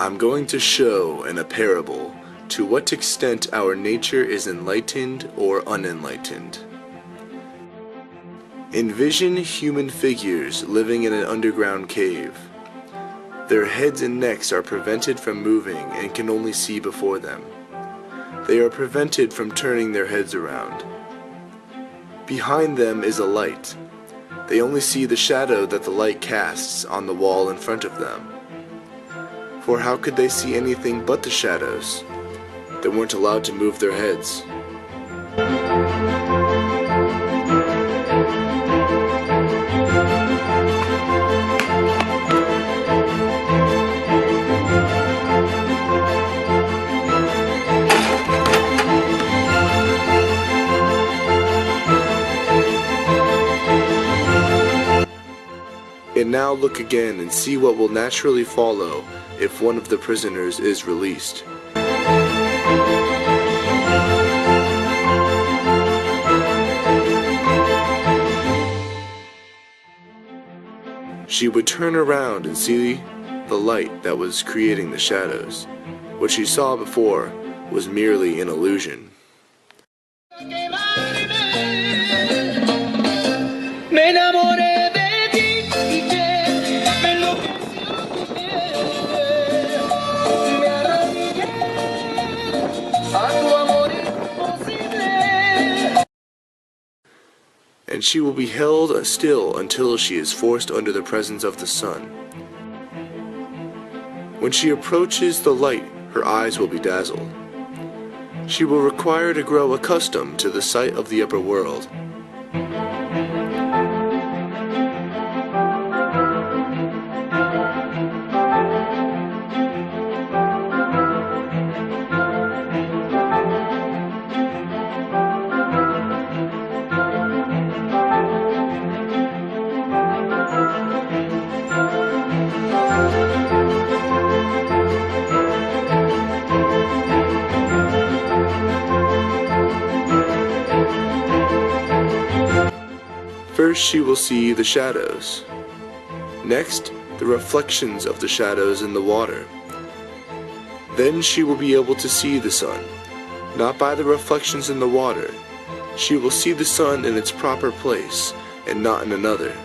I'm going to show in a parable to what extent our nature is enlightened or unenlightened. Envision human figures living in an underground cave. Their heads and necks are prevented from moving and can only see before them. They are prevented from turning their heads around. Behind them is a light. They only see the shadow that the light casts on the wall in front of them. For how could they see anything but the shadows? They weren't allowed to move their heads. And now look again and see what will naturally follow if one of the prisoners is released. She would turn around and see the light that was creating the shadows. What she saw before was merely an illusion. And she will be held still until she is forced under the presence of the sun. When she approaches the light, her eyes will be dazzled. She will require to grow accustomed to the sight of the upper world. First she will see the shadows. Next, the reflections of the shadows in the water. Then she will be able to see the sun, not by the reflections in the water. She will see the sun in its proper place and not in another.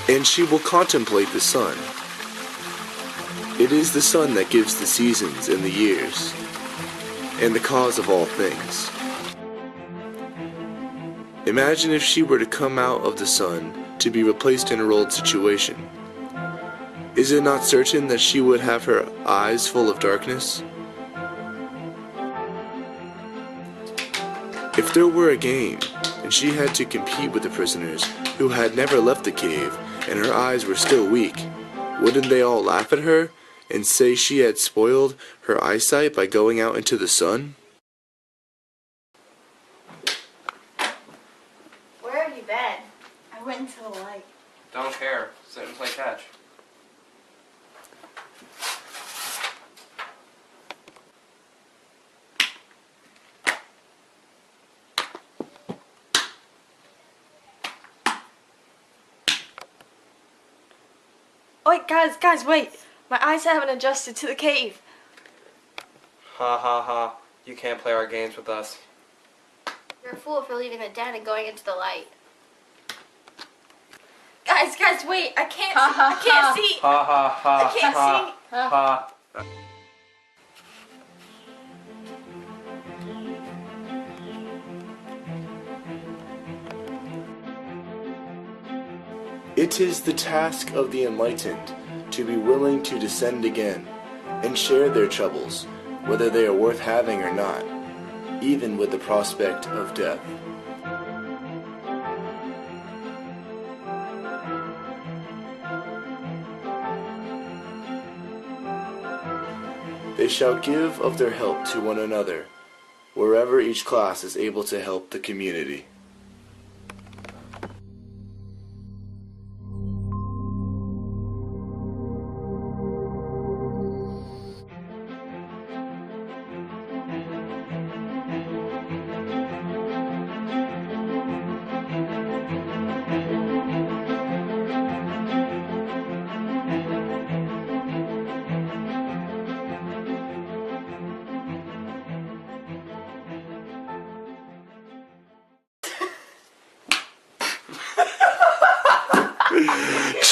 And she will contemplate the sun. It is the sun that gives the seasons and the years, and the cause of all things. Imagine if she were to come out of the sun to be replaced in her old situation. Is it not certain that she would have her eyes full of darkness? If there were a game, and she had to compete with the prisoners who had never left the cave, and her eyes were still weak, wouldn't they all laugh at her and say she had spoiled her eyesight by going out into the sun? Where have you been? I went into the light. Don't care. Sit and play catch. Wait, guys, wait! My eyes haven't adjusted to the cave. Ha ha ha. You can't play our games with us. You're a fool for leaving the den and going into the light. Guys, wait! I can't see! I can't see! Ha ha ha. I can't ha, see. Ha. It is the task of the enlightened to be willing to descend again and share their troubles, whether they are worth having or not, even with the prospect of death. They shall give of their help to one another, wherever each class is able to help the community.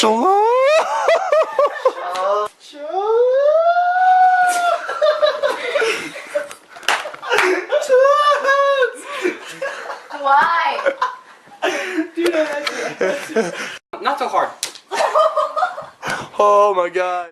Why? Not so hard. Oh my god.